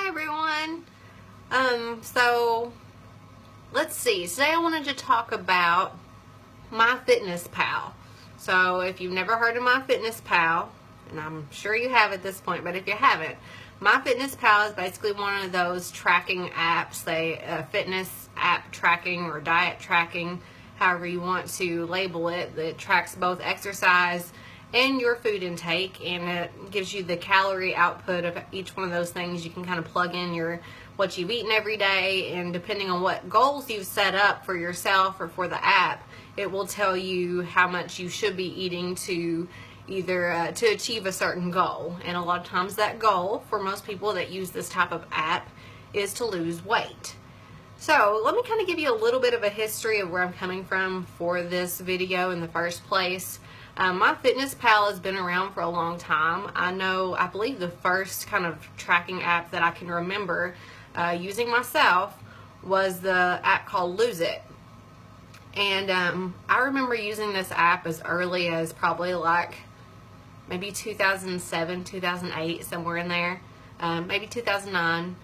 Hi everyone. So let's see. Today I wanted to talk about MyFitnessPal. So if you've never heard of MyFitnessPal, and I'm sure you have at this point, but if you haven't, MyFitnessPal is basically one of those tracking apps, fitness app tracking or diet tracking, however you want to label it, that tracks both exercise and your food intake, and it gives you the calorie output of each one of those things. You can kind of plug in what you've eaten every day, and depending on what goals you've set up for yourself or for the app, it will tell you how much you should be eating to either to achieve a certain goal. And a lot of times that goal for most people that use this type of app is to lose weight. So let me kind of give you a little bit of a history of where I'm coming from for this video in the first place. MyFitnessPal has been around for a long time. I believe the first kind of tracking app that I can remember using myself was the app called Lose It. And I remember using this app as early as probably like maybe 2007, 2008, somewhere in there. Maybe 2009.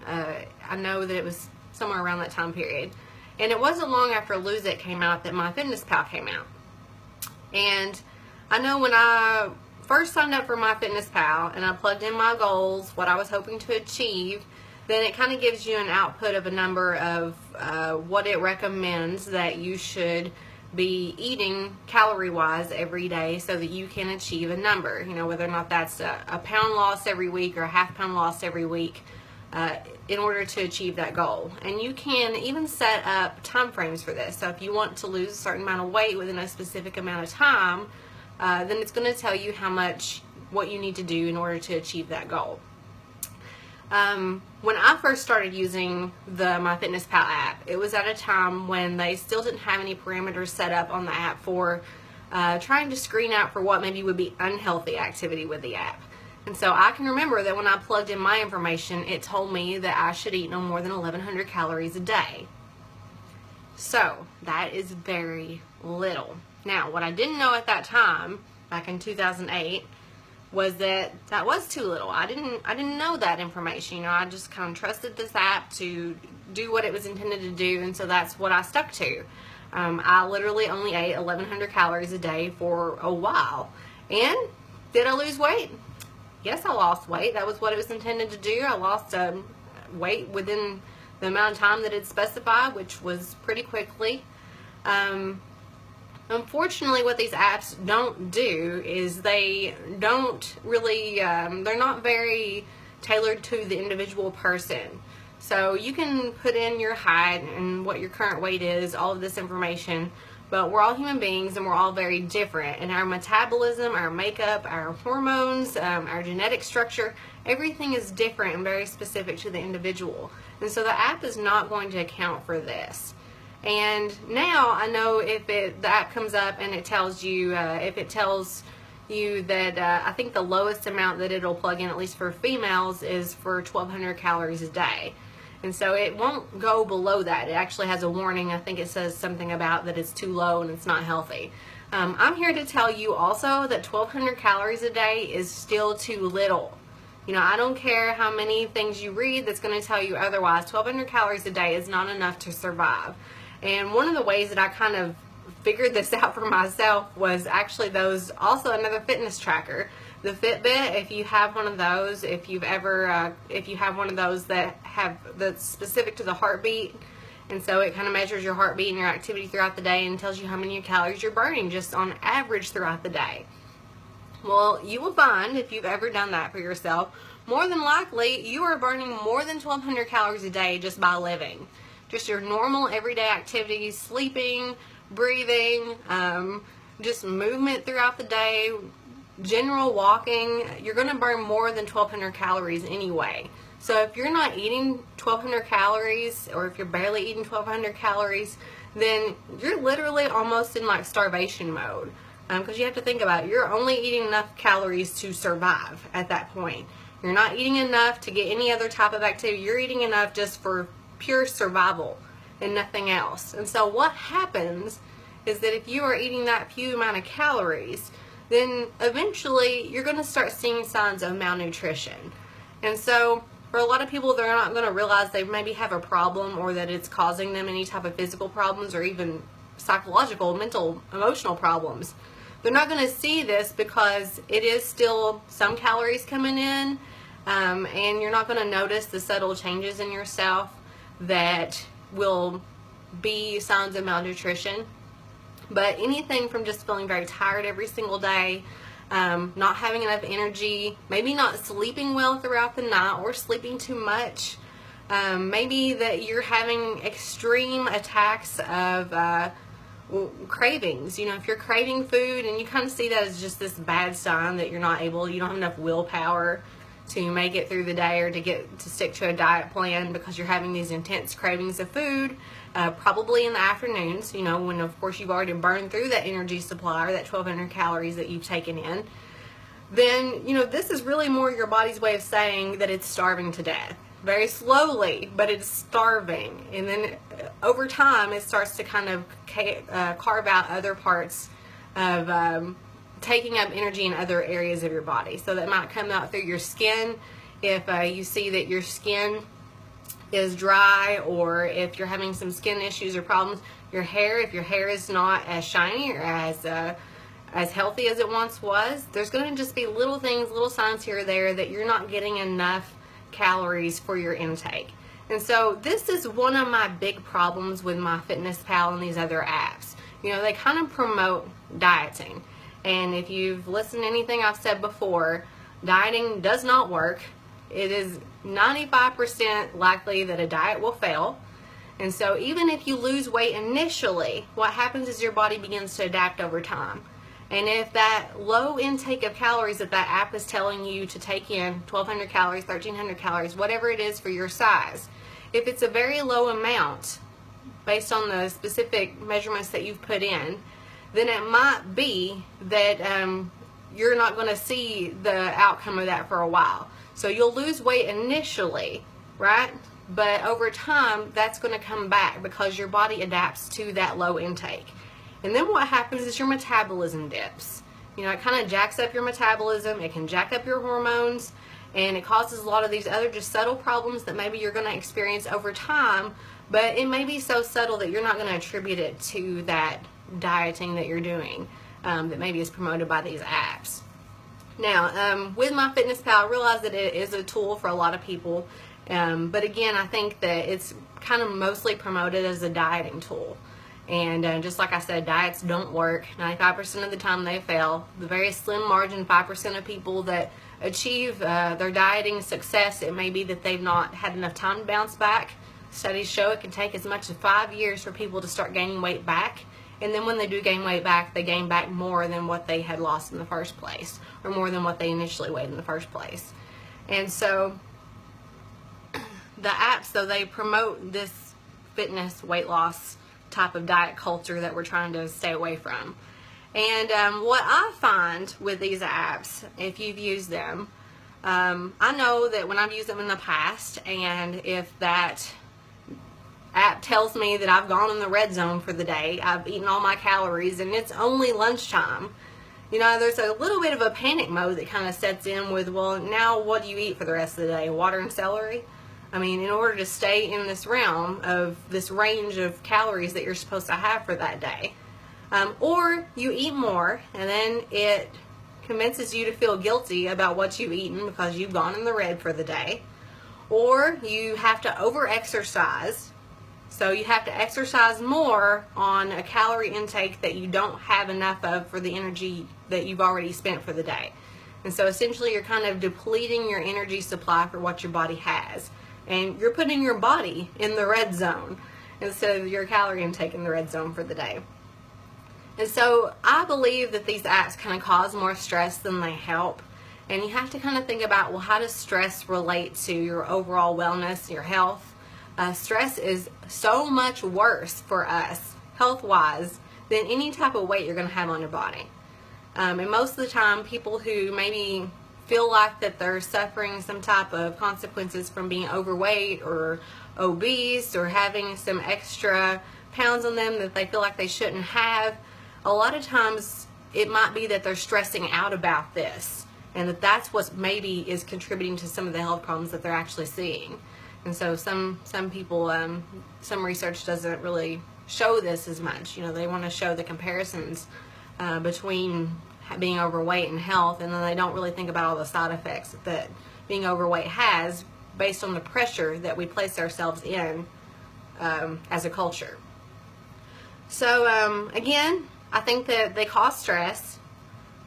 I know that it was somewhere around that time period. And it wasn't long after Lose It came out that MyFitnessPal came out. And I know when I first signed up for MyFitnessPal and I plugged in my goals, what I was hoping to achieve, then it kind of gives you an output of a number of what it recommends that you should be eating calorie-wise every day so that you can achieve a number. You know, whether or not that's a pound loss every week or a half-pound loss every week in order to achieve that goal. And you can even set up time frames for this. So if you want to lose a certain amount of weight within a specific amount of time, then it's going to tell you what you need to do in order to achieve that goal. When I first started using the MyFitnessPal app, it was at a time when they still didn't have any parameters set up on the app for trying to screen out for what maybe would be unhealthy activity with the app. And so I can remember that when I plugged in my information, it told me that I should eat no more than 1,100 calories a day. So that is very little. Now, what I didn't know at that time, back in 2008, was that was too little. I didn't know that information. You know, I just kind of trusted this app to do what it was intended to do, and so that's what I stuck to. I literally only ate 1,100 calories a day for a while. And did I lose weight? Yes, I lost weight. That was what it was intended to do. I lost weight within the amount of time that it specified, which was pretty quickly. Unfortunately, what these apps don't do is they don't really, they're not very tailored to the individual person. So you can put in your height and what your current weight is, all of this information, but we're all human beings and we're all very different. And our metabolism, our makeup, our hormones, our genetic structure, everything is different and very specific to the individual. And so the app is not going to account for this. And now I know if the app comes up and it tells you, if it tells you that I think the lowest amount that it'll plug in, at least for females, is for 1,200 calories a day. And so it won't go below that. It actually has a warning. I think it says something about that it's too low and it's not healthy. I'm here to tell you also that 1,200 calories a day is still too little. You know, I don't care how many things you read that's going to tell you otherwise. 1,200 calories a day is not enough to survive. And one of the ways that I kind of figured this out for myself was actually also another fitness tracker, the Fitbit. If you have one of those, if you have one of those that's specific to the heartbeat, and so it kind of measures your heartbeat and your activity throughout the day and tells you how many calories you're burning just on average throughout the day. Well, you will find, if you've ever done that for yourself, more than likely you are burning more than 1,200 calories a day just by living. Just your normal everyday activities, sleeping, breathing, just movement throughout the day, general walking. You're going to burn more than 1,200 calories anyway. So if you're not eating 1,200 calories, or if you're barely eating 1,200 calories, then you're literally almost in like starvation mode. Because you have to think about it, you're only eating enough calories to survive at that point. You're not eating enough to get any other type of activity. You're eating enough just for pure survival and nothing else. And so what happens is that if you are eating that few amount of calories, then eventually you're going to start seeing signs of malnutrition. And so For a lot of people, they're not going to realize they maybe have a problem or that it's causing them any type of physical problems or even psychological, mental, emotional problems. They're not going to see this because it is still some calories coming in, and you're not going to notice the subtle changes in yourself that will be signs of malnutrition. But anything from just feeling very tired every single day, not having enough energy, maybe not sleeping well throughout the night or sleeping too much, maybe that you're having extreme attacks of cravings. You know, if you're craving food and you kind of see that as just this bad sign that you don't have enough willpower to make it through the day or to stick to a diet plan because you're having these intense cravings of food, probably in the afternoons, you know, when of course you've already burned through that energy supply or that 1,200 calories that you've taken in, then, you know, this is really more your body's way of saying that it's starving to death. Very slowly, but it's starving. And then over time, it starts to kind of carve out other parts of taking up energy in other areas of your body. So that might come out through your skin. If you see that your skin is dry, or if you're having some skin issues or problems, your hair, if your hair is not as shiny or as healthy as it once was, there's going to just be little things, little signs here or there that you're not getting enough calories for your intake. And so this is one of my big problems with MyFitnessPal and these other apps. You know, they kind of promote dieting. And if you've listened to anything I've said before, dieting does not work. It is 95% likely that a diet will fail. And so even if you lose weight initially, what happens is your body begins to adapt over time. And if that low intake of calories that app is telling you to take in, 1,200 calories, 1,300 calories, whatever it is for your size, if it's a very low amount based on the specific measurements that you've put in, then it might be that you're not going to see the outcome of that for a while. So you'll lose weight initially, right? But over time, that's going to come back because your body adapts to that low intake. And then what happens is your metabolism dips. You know, it kind of jacks up your metabolism, it can jack up your hormones, and it causes a lot of these other just subtle problems that maybe you're going to experience over time, but it may be so subtle that you're not going to attribute it to that dieting that you're doing that maybe is promoted by these apps. Now, with MyFitnessPal, I realize that it is a tool for a lot of people, but again, I think that it's kind of mostly promoted as a dieting tool. And just like I said, diets don't work. 95% of the time they fail. The very slim margin, 5% of people that achieve their dieting success, it may be that they've not had enough time to bounce back. Studies show it can take as much as 5 years for people to start gaining weight back. And then when they do gain weight back, they gain back more than what they had lost in the first place, or more than what they initially weighed in the first place. And so the apps, though, they promote this fitness, weight loss type of diet culture that we're trying to stay away from. And what I find with these apps, if you've used them, I know that when I've used them in the past, and if that app tells me that I've gone in the red zone for the day, I've eaten all my calories, and it's only lunchtime, you know, there's a little bit of a panic mode that kind of sets in with, well, now what do you eat for the rest of the day? Water and celery? I mean, in order to stay in this realm of this range of calories that you're supposed to have for that day. Or you eat more, and then it convinces you to feel guilty about what you've eaten because you've gone in the red for the day. Or you have to over-exercise. So you have to exercise more on a calorie intake that you don't have enough of for the energy that you've already spent for the day. And so essentially you're kind of depleting your energy supply for what your body has. And you're putting your body in the red zone instead of your calorie intake in the red zone for the day. And so I believe that these apps kind of cause more stress than they help. And you have to kind of think about, well, how does stress relate to your overall wellness, your health? Stress is so much worse for us, health-wise, than any type of weight you're going to have on your body. And most of the time, people who maybe feel like that they're suffering some type of consequences from being overweight or obese or having some extra pounds on them that they feel like they shouldn't have, a lot of times it might be that they're stressing out about this. and that's what maybe is contributing to some of the health problems that they're actually seeing. And so some people, some research doesn't really show this as much. You know, they want to show the comparisons between being overweight and health, and then they don't really think about all the side effects that being overweight has based on the pressure that we place ourselves in as a culture. So again, I think that they cause stress.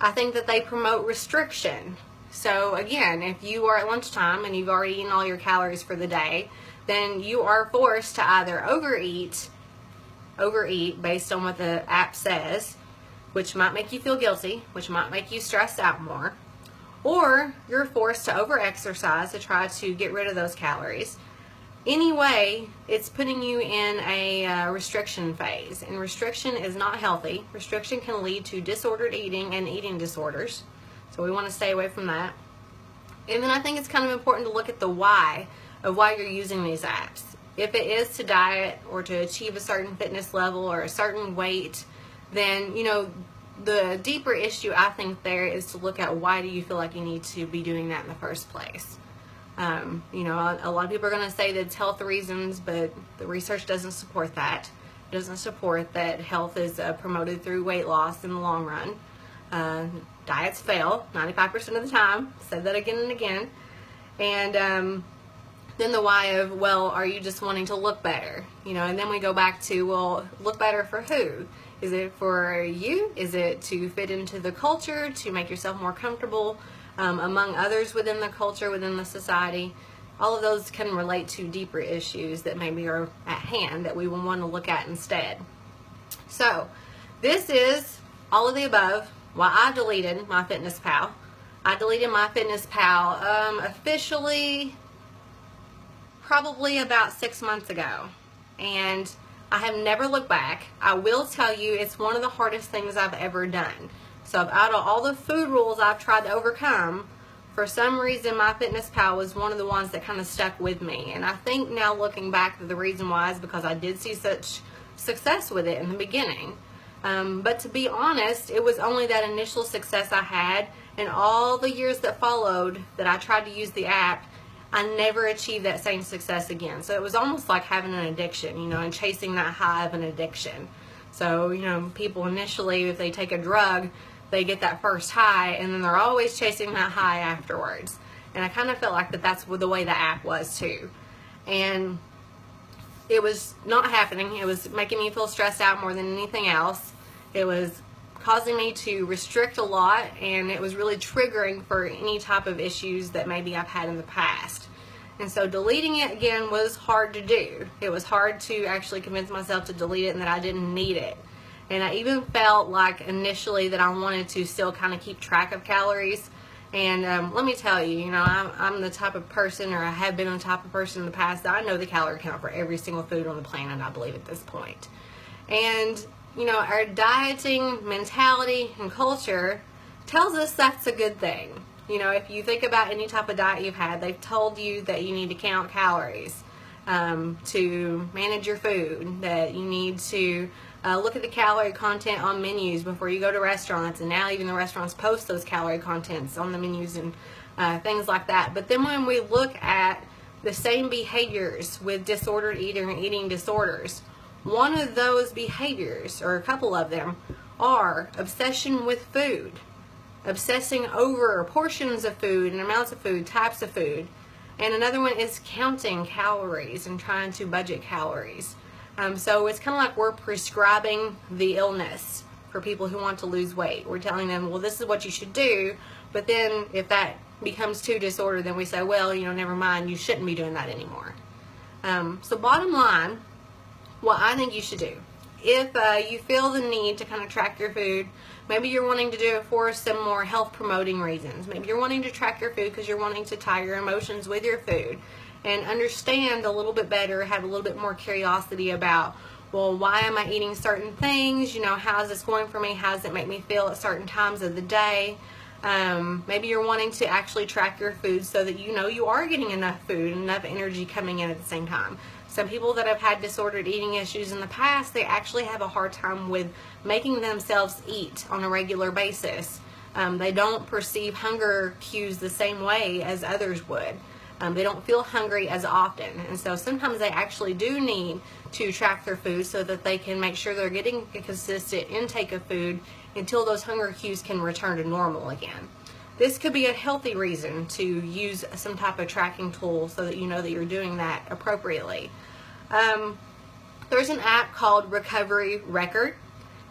I think that they promote restriction. So again, if you are at lunchtime and you've already eaten all your calories for the day, then you are forced to either overeat based on what the app says, which might make you feel guilty, which might make you stressed out more, or you're forced to overexercise to try to get rid of those calories. Anyway, it's putting you in a restriction phase, and restriction is not healthy. Restriction can lead to disordered eating and eating disorders, so we want to stay away from that. And then I think it's kind of important to look at the why of why you're using these apps. If it is to diet or to achieve a certain fitness level or a certain weight, then, you know, the deeper issue I think there is to look at why do you feel like you need to be doing that in the first place. You know, a lot of people are going to say that it's health reasons, but the research doesn't support that. It doesn't support that health is promoted through weight loss in the long run. Diets fail 95% of the time. Said that again and again. And then the why of, well, are you just wanting to look better? You know, and then we go back to, well, look better for who? Is it for you? Is it to fit into the culture, to make yourself more comfortable among others within the culture, within the society? All of those can relate to deeper issues that maybe are at hand that we will want to look at instead. So this is all of the above why I deleted MyFitnessPal. I deleted MyFitnessPal officially probably about 6 months ago, and I have never looked back. I will tell you, it's one of the hardest things I've ever done. So out of all the food rules I've tried to overcome, for some reason MyFitnessPal was one of the ones that kind of stuck with me. And I think now looking back, the reason why is because I did see such success with it in the beginning. But to be honest, it was only that initial success I had, and all the years that followed that I tried to use the app, I never achieved that same success again. So it was almost like having an addiction, you know, and chasing that high of an addiction. So, you know, people initially, if they take a drug, they get that first high, and then they're always chasing that high afterwards. And I kind of felt like that's the way the app was too. And it was not happening. It was making me feel stressed out more than anything else. It was causing me to restrict a lot, and it was really triggering for any type of issues that maybe I've had in the past. And so deleting it again was hard to do. It was hard to actually convince myself to delete it and that I didn't need it. And I even felt like initially that I wanted to still kind of keep track of calories. And let me tell you, you know, I'm the type of person, or I have been the type of person in the past, that I know the calorie count for every single food on the planet, I believe, at this point. And you know, our dieting mentality and culture tells us that's a good thing. You know, if you think about any type of diet you've had, they've told you that you need to count calories to manage your food, that you need to look at the calorie content on menus before you go to restaurants, and now even the restaurants post those calorie contents on the menus and things like that. But then when we look at the same behaviors with disordered eating and eating disorders, one of those behaviors, or a couple of them, are obsession with food, obsessing over portions of food and amounts of food, types of food. And another one is counting calories and trying to budget calories. So it's kind of like we're prescribing the illness for people who want to lose weight. We're telling them, well, this is what you should do, but then if that becomes too disordered, then we say, well, you know, never mind, you shouldn't be doing that anymore. So bottom line, what I think you should do, if you feel the need to kind of track your food, maybe you're wanting to do it for some more health promoting reasons. Maybe you're wanting to track your food because you're wanting to tie your emotions with your food and understand a little bit better, have a little bit more curiosity about, well, why am I eating certain things? You know, how is this going for me? How does it make me feel at certain times of the day? Maybe you're wanting to actually track your food so that you know you are getting enough food and enough energy coming in at the same time. Some people that have had disordered eating issues in the past, they actually have a hard time with making themselves eat on a regular basis They don't perceive hunger cues the same way as others would. They don't feel hungry as often, and so sometimes they actually do need to track their food so that they can make sure they're getting a consistent intake of food until those hunger cues can return to normal again. This could be a healthy reason to use some type of tracking tool so that you know that you're doing that appropriately. There's an app called Recovery Record.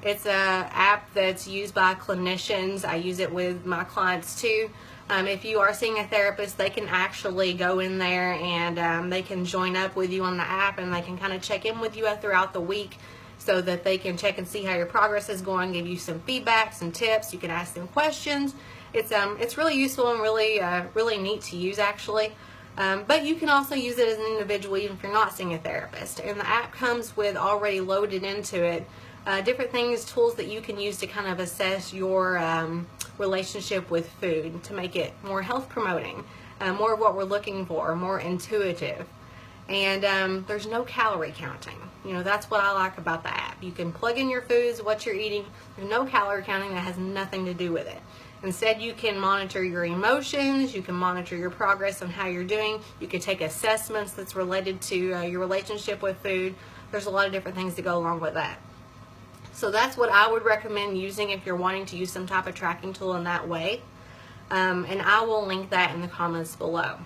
It's an app that's used by clinicians. I use it with my clients too. If you are seeing a therapist, they can actually go in there and they can join up with you on the app, and they can kind of check in with you throughout the week so that they can check and see how your progress is going, give you some feedback, some tips. You can ask them questions. It's really useful and really neat to use actually. But you can also use it as an individual even if you're not seeing a therapist. And the app comes with already loaded into it different things, tools that you can use to kind of assess your relationship with food to make it more health promoting, more of what we're looking for, more intuitive. And there's no calorie counting. You know, that's what I like about the app. You can plug in your foods, what you're eating. There's no calorie counting. That has nothing to do with it. Instead, you can monitor your emotions, you can monitor your progress on how you're doing, you can take assessments that's related to your relationship with food. There's a lot of different things that go along with that. So that's what I would recommend using if you're wanting to use some type of tracking tool in that way. And I will link that in the comments below.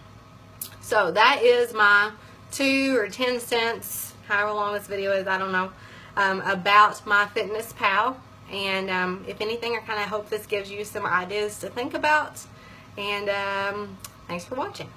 So that is my 2 or 10 cents, however long this video is, I don't know, about MyFitnessPal. And if anything, I kind of hope this gives you some ideas to think about. And thanks for watching.